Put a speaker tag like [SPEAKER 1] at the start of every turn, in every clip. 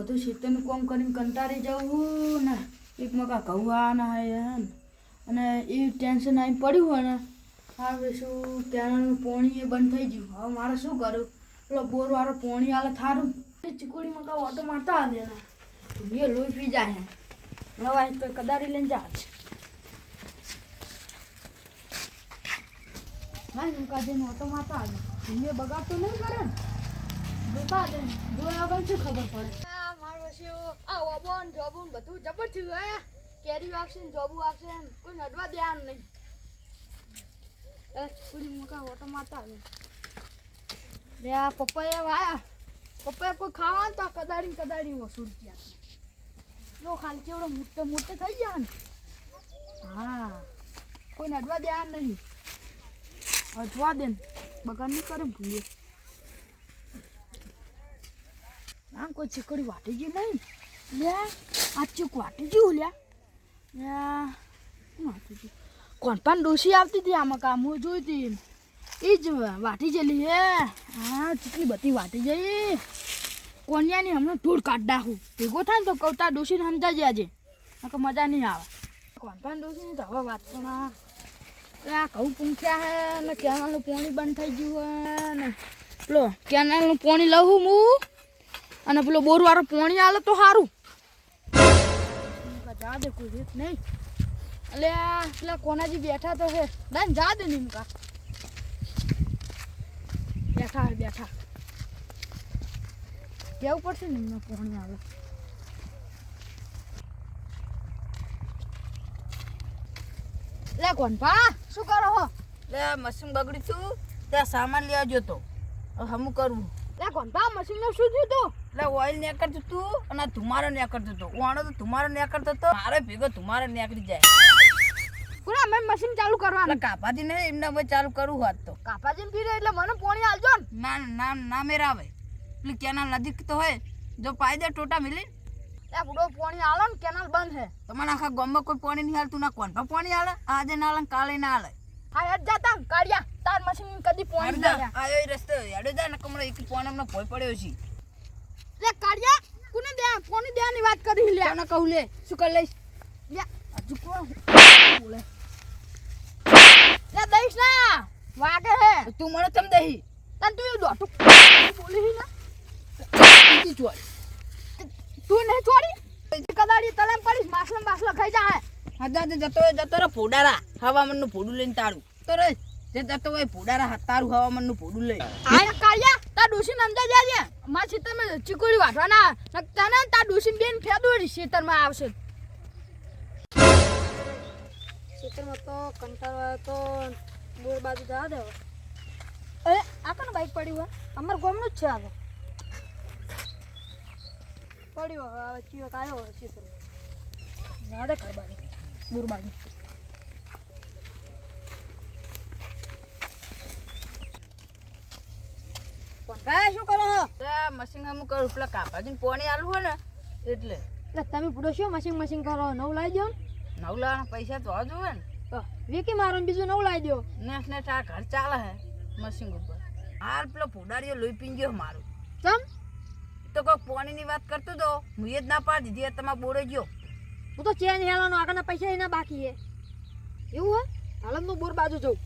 [SPEAKER 1] બધું ખેતરનું કામ કરીને કંટાળી જવું ને એક મકા ઘઉં આવવાના હોય અને એ ટેન્શન આવીને પડ્યું હોય ને હવે શું કેનાલનું પાણી એ બંધ થઈ ગયું. હવે મારે શું કરું? પેલો બોરવાળો પાણી આલે થારું ચીકુડી મકા ઓટો મારતા આવે ને એ લોહી પી જાય. હવે તો કદારી લઈને જા છે. હા મકા જઈને ઓટો મારતા આવે એ બગાડ તો નહીં કરે ને જોતા દે જોયા વગર શું ખબર પડે. મારું શું આ ઓબોન જોબુન બધું જબર થયું હે. કેરી આવશે ને જોબુ આવશે ને કોઈ નડવા ધ્યાન નહીં. ચીકુડી મકા ઓટો મારતા આવે લે આ પપ્પાએ વાયા પપ્પાએ કોઈ ખાવા તો કદાડી વસૂલ ગયા જો ખાલી કેવડો મોટો થઈ ગયા ને. હા કોઈ નડવા ધ્યાન નહીં. અજવા દે ને બગાડ નહીં કરે ભૂલે. આમ કોઈ ચીકડી વાટી ગઈ નહીં લે આ ચીક વાટી ગયું લ્યા વાટી ગયું. કોણ પણ ડોસી આવતી હતી આમાં કામ હું જોઈ હતી એ જ વાટી ગયેલી હે. હા ચીકલી બધી વાટી જઈ કોન્યાની હમણાં ધૂળ કાઢ નાખું ભેગો થાય ને તો કવતા ડોસીને સમજાજે આજે મજા નહીં આવે. કોણ પણ ડોસીની તો હવે વાત પણ આ ઘઉં પૂંખ્યા હે ને કેનાલનું પાણી બંધ થઈ ગયું હે ને પેલો કેનાલનું પાણી લઉં હું અને પેલો બોરવાળો પાણી આલે તો સારું. જા દે કોઈ રીત નહીં એટલે પેલા કોનાજી બેઠા તો હે દાન જા દે નહીં કા બેઠા કેવું પડશે ને એમને પાણી આવે. લે કોણ પા શું કરો હો?
[SPEAKER 2] લે મશીન બગડી છું ત્યાં સામાન લેવા જતો હમું કરવું.
[SPEAKER 1] લે કોણ પા મશીન નું શું થયું તું?
[SPEAKER 2] એટલે ઓઇલ નીકળતું તું અને ધુમારો નીકળતો હતો. વાણો તો ધુમારો નીકળતો હતો મારે ભેગો ધુમારો નીકળી જાય.
[SPEAKER 1] કોના મેં મશીન ચાલુ કરવાનું?
[SPEAKER 2] એટલે કાપાજી ને એમને હવે ચાલુ કરવું હોત તો
[SPEAKER 1] કાપાજી પીરે એટલે મને પાણી આલજો ને.
[SPEAKER 2] ના ના ના મેરાવે પેલી કેનાલ નજીક તો હોય જો પાઈ દે ટોટા મિલી
[SPEAKER 1] એ બુડો પાણી આલો ને કેનાલ બંધ હે.
[SPEAKER 2] તમારે આખા ગામમાં કોઈ પાણી નહીં હાલતું ના કોણ પાણી હાલે આજે ના હાલે કાલે ના હાલે.
[SPEAKER 1] હા હેડ જાતા કાઢ્યા તાર મશીન કદી પાણી ના
[SPEAKER 2] આયો એ રસ્તે હેડો જાય ને કમળો એક પાણી અમને ભોય પડ્યો છે.
[SPEAKER 1] લે કાઢ્યા કોને દે પાણી દેવાની વાત કરી લે
[SPEAKER 2] તને કહું લે શું કરી લઈશ
[SPEAKER 1] લે હજુ કોણ બોલે લે દઈશ ના વાગે હે
[SPEAKER 2] તું મને તમ દઈ
[SPEAKER 1] તન તું દોટું બોલી ના
[SPEAKER 2] તું ચોરી
[SPEAKER 1] તું નહીં છોડી કદાડી તલેમ પડીશ માસલો ખાઈ જાય.
[SPEAKER 2] હજાર જતો રે ફોડારા હવામાનનું ફોડું લઈને તારું તો રે જે જતો હોય ફોડારા તારું હવામાનનું ફોડું લઈ
[SPEAKER 1] આ કાળિયા તા ડોસી નમજા જાજે માં ખેતરમાં ચીકુડી વાટવાના તને તા ડોસી બેન ફેદોડી ખેતરમાં આવશે. ખેતરમાં તો કંટાળો તો બોર બાજુ જવા દે. અરે આ કને બાઈક પડ્યું હોય અમાર ગામનું જ છે આ પડ્યો હવે ચીયો કાયો ખેતરમાં જવા દે ખબર બોર બાજુ. શું કરો
[SPEAKER 2] મશીન હમું કરું પેલા કાપાજીને પોણી આલું હોય ને એટલે
[SPEAKER 1] તમે પૂરો શું મશીન કરો નવું લાવી દો
[SPEAKER 2] નવ લાવવાના પૈસા તો હજુ હોય ને
[SPEAKER 1] તો વીકી મારો બીજું નવું લાવી દો.
[SPEAKER 2] નેટ આ ઘર ચાલે હે મશીન ઉપર હાલ પેલો ફોડારીઓ લોહી પી ગયો મારું.
[SPEAKER 1] ચમ
[SPEAKER 2] તો કોઈ પોણીની વાત કરતો તો હું એ જ ના પાડી દીધી તમારે બોરે ગયો.
[SPEAKER 1] હું તો ચેન હેલાનો આગળના પૈસા એના બાકી હે એવું હે હાલમ નું બોર બાજુ જઉં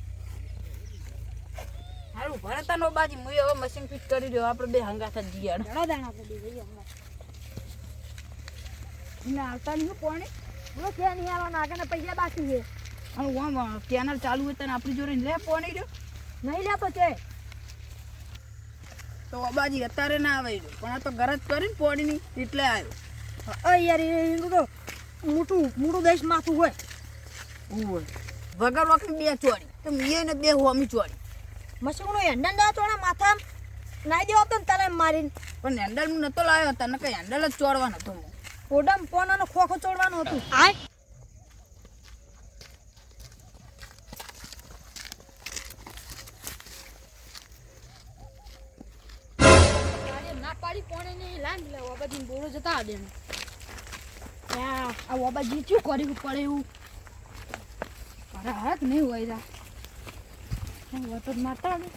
[SPEAKER 2] હારું ભરતા નો બાજી હું હવે મશીન ફિટ કરી રહ્યો આપણે બે હંગાથા જીયા
[SPEAKER 1] ઘણા દાણા આપણે બે જઈએ હમણાં એને આવતા નહીં પોણી બોલો ચેન હેલાનો આગળના પૈસા બાકી હે
[SPEAKER 2] અને આમ કેનાલ ચાલુ હોય તને આપણી જોડે લે પોણી રહ્યો
[SPEAKER 1] નહીં લેતો છે
[SPEAKER 2] તો અબાજી અત્યારે ના આવે રહ્યો પણ આ તો ગરજ કરીને પોણીની એટલે આવ્યો.
[SPEAKER 1] યાર એ તો મોટું દેશ માથું હોય
[SPEAKER 2] વગર વખત બે ચોરી તો મેં બે હોમી ચોરી
[SPEAKER 1] મશીનો હેન્ડલ ના ચોડા માથા નાઈ દેવો તો તને મારીને
[SPEAKER 2] પણ હેન્ડલ હું નતો લાવ્યો તને કઈ હેન્ડલ જ ચોરવાનો હતો હું
[SPEAKER 1] પોડમ પોનાનો ખોખો ચોડવાનું હતું. આય ના પાડી પોણે ની લાંડ લેવા બધી બોરો જતા દે આ બાજી શું કરી પડે એવું અરે હાથ નહીં હોય રા વટો મારતા ને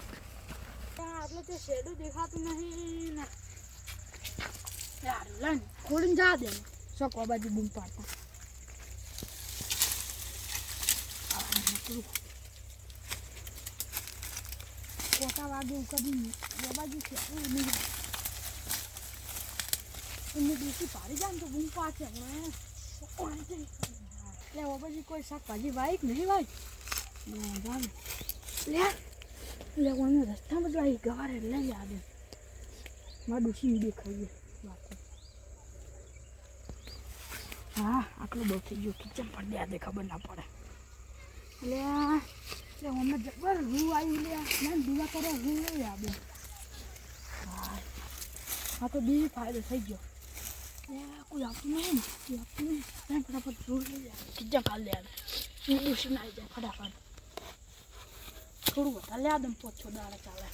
[SPEAKER 1] આપણે તો શેડું દેખાતું નહીં ને યાર લન ખોલીને જા દે શોક બાજુ બૂમ પાડતા કોટા વાગે ઉકડી એ બાજુ છે નહીં એમને દેશી પાડી જાય ને તો બૂમ પાડશે એટલે ઓ બાજુ કોઈ શાકભાજી વાઈક નહીં વાઈ લે કોઈને રસ્તામાં જ આવી ગવારે લઈ આવે મારું ડોસી દેખાઈએ હા આટલું બહુ થઈ ગયું કિચન પર દે ખબર ના પડે એટલે અમે જબર રૂ આવ્યું લે ના દીવા કરે રૂ લઈ આવે હા તો બી ફાયદો થઈ ગયો કોઈ આપતું નહીં ને કોઈ આપતું નહીં ફટાફટ રૂ લઈ આવે કિચન કાઢ લે આવે એ ડોસી ના આવી જાય ફટાફટ થોડું વધારે લે દમ 5-6 દાડા ચાલે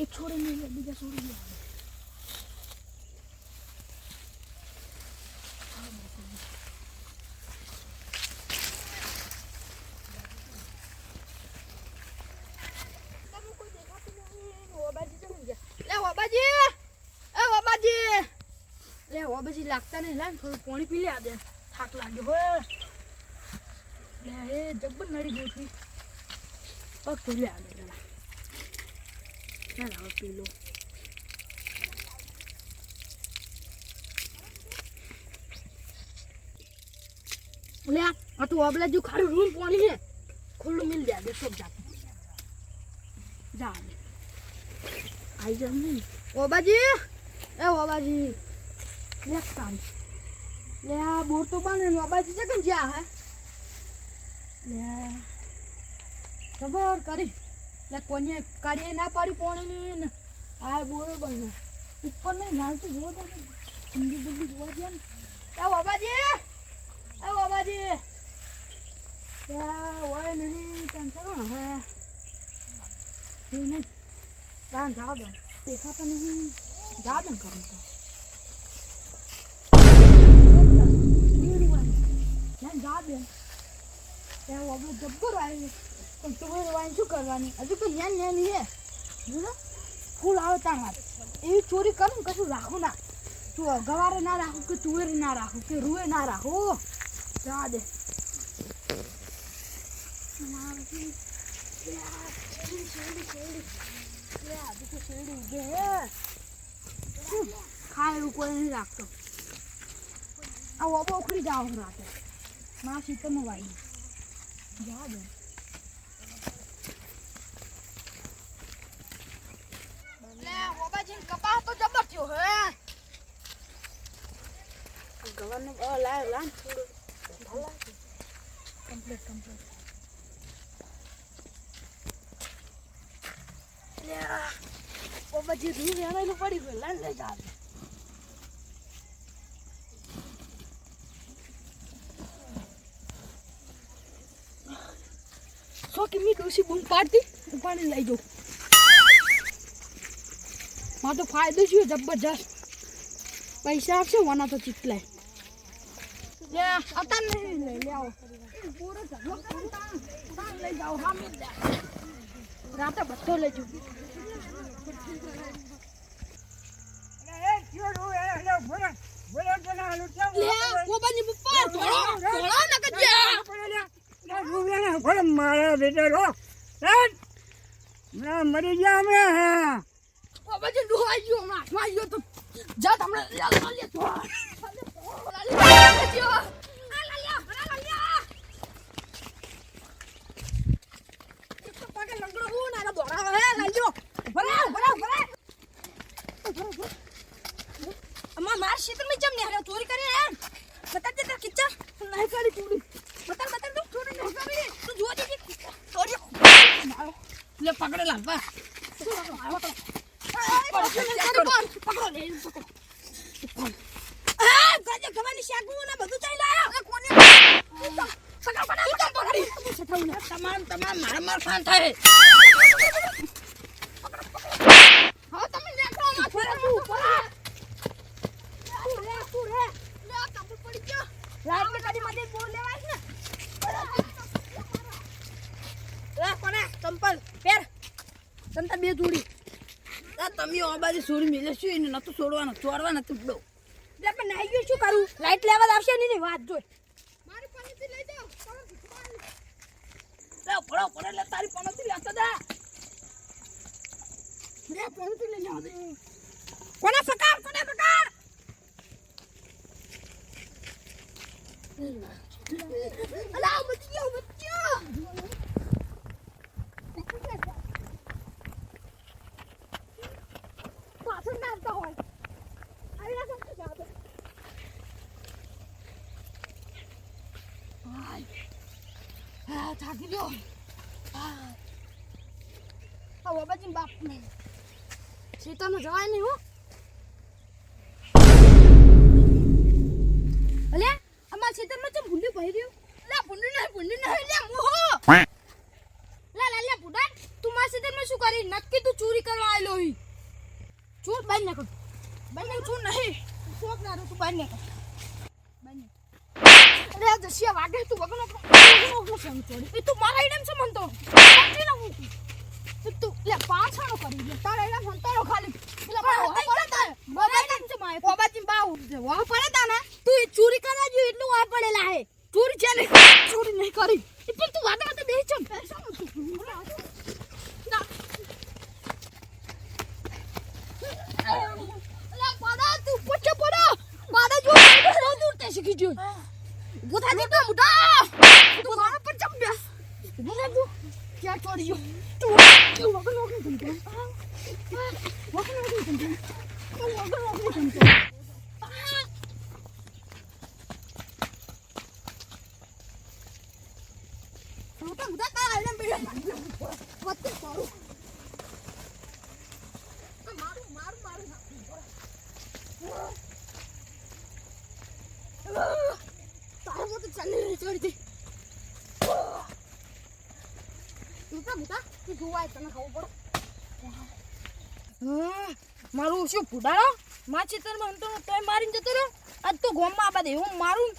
[SPEAKER 1] એક છોડી નહીં લે બીજા છોડી લે બાબાજી લાગતા નહીં લાય થોડું પાણી પી લે દે થાક લાગ્યો હોય લે એ જબ્બર નડી ગઈ હતી પગ પી લે દે જરા ચાલ હવે પી લો લે આ તો અબલા જો ખારું રૂમ પાણી છે ખુલ્લું મિલ દે દે સબ જાતું જા આઈ જા નહીં ઓબાજી લેખતા લે આ બોર તો બાને ઓબાજી છે કે જ્યાં હે લે ખબર કરી લે કોને કાઢીએ ના પાડી પોણી ને આ બોર બને ઉપર નહીં નાલ તો જોવો તો હિન્દી બુદ્ધિ જોવા દે ને એ ઓબાજી ઓય નહીં ટેન્શન હે નહીં રાન જાવ દો દેખાતા નહીં જા દો કરું તો જા દે ત્યાં આપણે જબ્બર આવી પણ તુવેર વાઈન શું કરવાની હજુ તો નેની હે ફૂલ આવે ત્યાં એવી ચોરી કરું કશું રાખું ના તું ગવારે ના રાખું કે તુવેર ના રાખું કે રૂએ ના રાખું જા દે ખાય એવું કોઈ નહીં રાખતો આ ઓબો ઉખડી જાવ રાતે માં શીતળમાં વાઈ જા દે ઓબાજી કપાસ તો જબર થયો હે ગવરને લાય થોડું કમ્પ્લીટ ઓબાજી રૂ વેણાયલું પડી ગયું લાઈન લઈ જા સો કે મી ડોસી બૂમ પાડતી ઉપાડી લઈ જાઉં માં તો ફાયદો છે જબરજસ્ત પૈસા આપશે વના તો ચીટલાય લે અતાર નહીં લઈ આવો પૂરો ઝઘડો કરો તાન લઈ જાઓ હા મી લે રાતે બધો લઈ જાઉં
[SPEAKER 3] મારા બેટા મરી ગયા અમે
[SPEAKER 1] પછી ડોહાઈ ગયો હાથમાં ગયો તો જા તમને માર શીતળ में जम नहीं चोरी करे यार बता दे तेरा किच्चा नहीं करी चोरी बता तू चोरी नहीं करी तू जो दे चोरी ले पकड़ ला बा पकड़ो ले पकड़ो आ गजे गवानी शागू ना બધું ચાઈ લાયો કોને પકડ પકડી તમામ મારા માર ખાન થાય હા તમે નેકળો માં ફરે તું રાત में कभी मदद बोल लेवा है ना ला कोने चंपल पैर संता बे जोड़ी
[SPEAKER 2] આ તમે આ બાજુ છોડી મેલે શું એને નતું છોડવાનું ચોરવા નતું પડો
[SPEAKER 1] એટલે પણ નાઈ ગયું શું કરું લાઈટ લેવા જ આવશે નહીં વાત જોઈ મારી પાસેથી લઈ જાઓ
[SPEAKER 2] પડો પડો એટલે તારી પણોથી લેતો જા
[SPEAKER 1] લે પાસેથી લઈ જાઓ કોને પકડ અલા બચ્ચો પાછળ નાખતા હોય આવી ના સમજી જાવ થાકી ગયો હા બાબાજી બાપ સીતામાં જવાય નહીં હો અલે અમાર સીતામાં ચમ ભૂંડી ભરી રહ્યું લે ભૂંડી નહીં લે મોહો લે બુડા તું માર સીતામાં શું કરી નક્કી તું ચોરી કરવા આવેલો હી ચોર બાઈ નાખ ચોર નહીં શોક ના તું બાઈ નાખ અરે દસિયા વાગે તું વગર ચોરી તું મારા ઈડમ છે મન તો સમજી ના હું તું લે પાછાનો કરી દે તારા ઈડમ સંતાનો ખાલી પેલા પડે તારે બાબાજી છે માય બાબાજી બાઉ વાહ પડે તાને તું એ ચોરી કરવા જો એટલું વાહ પડેલા હે ચોરી છે ને ચોરી નહીં કરી પણ તું વાદા વાદા બેહી ચમ પૈસા તું ના અલા પાડા તું પછે પડા પાડા જો દૂર તે શીખી જો બુધા દે તો બુધા તું મારા પર ચમ બેસ બુધા તું ક્યાં ચોરી તું વગર નોકરી કરી વગર નોકરી કરી બુધા કા આલમ બે વત્તે સારું મારું તારો તો ચાલી ચોરી દે મુકા તું જોવાય તને ખબર પડે મારું શું ફૂડાડો માં ચિત્રમાં તો તોય મારીને જતો રહ્યો આજ તો ગોમમાં આ બધે હું મારું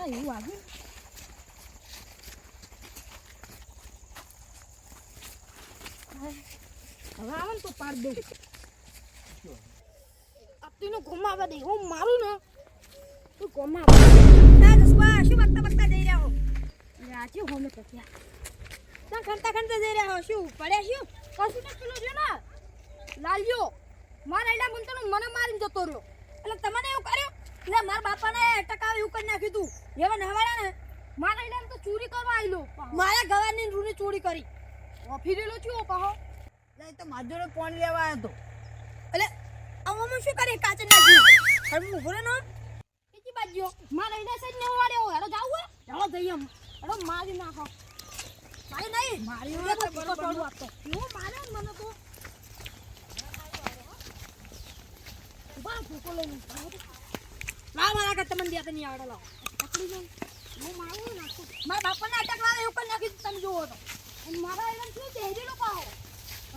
[SPEAKER 1] એવું આવ્યું હવે આવે ને તો પાડ દઉં આપતીનો ગોમમાં આ બધે હું મારું ને તું ગોમમાં જસવા શું બકતા જઈ રહ્યા હો આજે હોમે પત્યા તા ખંતા જઈ રહ્યા હો શું પડ્યા શું કશું તો પેલો છે ને લાલ્યો મારા એડા મુંતનો મને મારીને જતો રહ્યો એટલે તમને એવું કર્યું એટલે મારા બાપાને ટકાવે એવું કરી નાખ્યું તું એવા નવાડા ને મારા એડા તો ચોરી કરવા આવેલો મારા ગવારની રૂની ચોરી કરી ફીરેલો છું પાહો
[SPEAKER 2] એટલે તો માજોડે પાણી લેવા આવ્યો તો
[SPEAKER 1] એટલે આમાં શું કરે કાચે નાખ્યું હરમું ઉભો રે નો બીજી બાજુ મારા એડા સાઈડ ને વાડે હો હેડો જાવ હો હેડો જઈએ હેડો મારી નાખો મારી નહીં મારી તો છોડું આપતો હું મારે મને તો બા ભૂકો લઈને લા મારા કે તમને દેતા નહીં આવડે લા પકડી લો હું મારું નાખું મારા બાપાને અટક લાવે એવું કરી નાખી તમે જોવો તો અને મારા એમ શું છે હેડેલો પાહો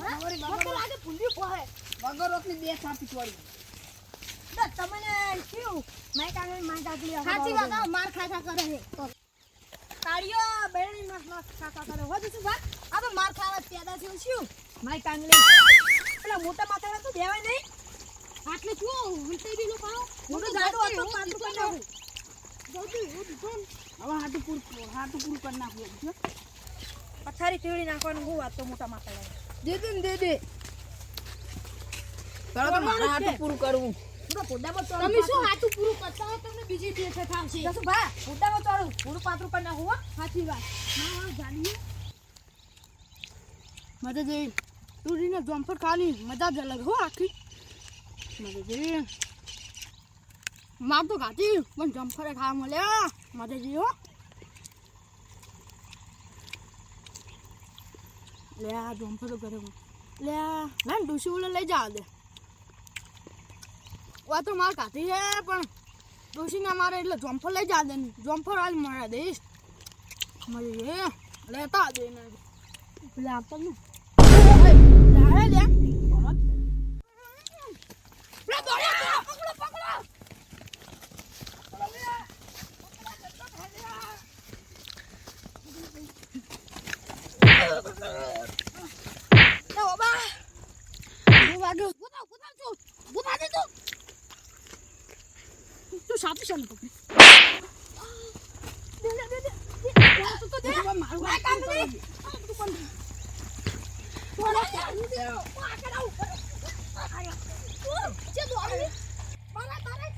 [SPEAKER 1] મારી બાપા લાગે ભૂંડી પોહે
[SPEAKER 2] વગર રોકની બે સાપી ચોરી
[SPEAKER 1] તમને શું માઈ કાગળી સાચી વાત માર ખાતા કરે છે તાળીઓ બેણી માસ ખાતા કરે હોય શું વાત આ તો માર ખાવા પેદા થયો શું માઈ કાંગળી પેલા મોટા માથાના તો દેવાય નહીં આટલે શું હંતાઈ દીલો પાવ મોટો જાડો હતો 5 રૂપિયા નાખું જલ્દી હું દુકાન
[SPEAKER 2] હવે હાટું પૂરું કરી નાખ્યું
[SPEAKER 1] પથારી ફેવડી નાખવાનું હું વાત તો મોટા માથા
[SPEAKER 2] દે ચાલો તો મારા હાટું પૂરું કરવું
[SPEAKER 1] તમે શું હાથું પૂરું કરતા હો તમને બીજી બે થાવશે જસુ ભા ઉડામાં ચાલુ પૂરું 5 રૂપિયા નાખું હો સાચી વાત ના જાણીએ મજા જે તુરીને જમ્પર ખાલી મજા જ અલગ હો આખી મજા જે માર તો ગાતી પણ જમ્પરે ખાવા મળ્યા મજા જે હો લે આ જમ્પર કરે લે ના ડુસી ઓલે લઈ જા દે વા તો માર કાઢી છે પણ ડોશીને મારે એટલે જમ્ફર લઈ જા દે જમ્ફર હાલ મારા દઈશ મળી લેતા દે ને એટલે આપણને લે વાગ્યો શેને પકડી દે તું તો દે
[SPEAKER 2] મારું
[SPEAKER 1] આ કામ નહીં તું પણ થોડા ચાલુ દે આ કરાવ જે દોડી મારા તારે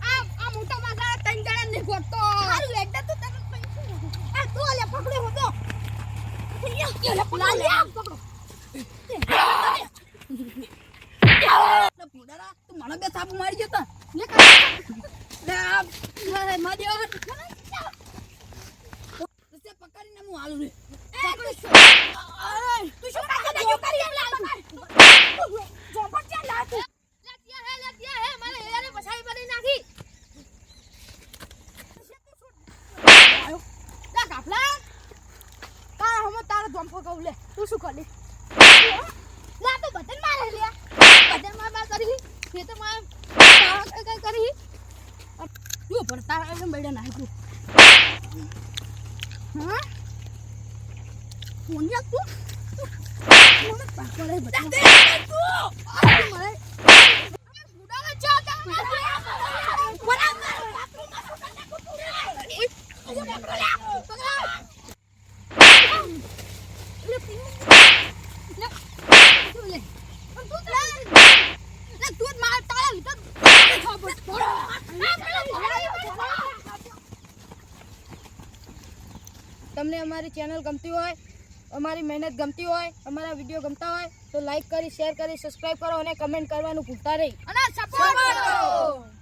[SPEAKER 1] આ મોટા માસા ત્રણ જણા ને ગોતો હારું એટલે તો તને આ તો લે પકડે હો તો લાલિયા પકડો
[SPEAKER 2] ફોડારા તું મને બે થાપ મારી જતા
[SPEAKER 1] લે કાઢ
[SPEAKER 2] લે મારી પકડીને હું હાલું રે
[SPEAKER 1] તું શું કાઢે જો કરી એમ લાલ જોપટ ચા લાત લેતિયા હે મારે હેરે પછાઈ બની નાખી લા કાફલા તારા હમ તારા ધોંફો કહું લે તું શું કરી લા તો બટન મારે લે બટન માર કરી એ તો માર કઈ કરી તું પડતા એકદમ બેડા નાખ્યું હા કોણ યાર તું મને પાકડે બટન તું મારે ગુડાના ચા કા તમને અમારી ચેનલ ગમતી હોય અમારી મહેનત ગમતી હોય અમારા વિડીયો ગમતા હોય તો લાઈક કરી શેર કરી સબસ્ક્રાઇબ કરો અને કમેન્ટ કરવાનું ભૂલતા નહીં અને સપોર્ટ કરો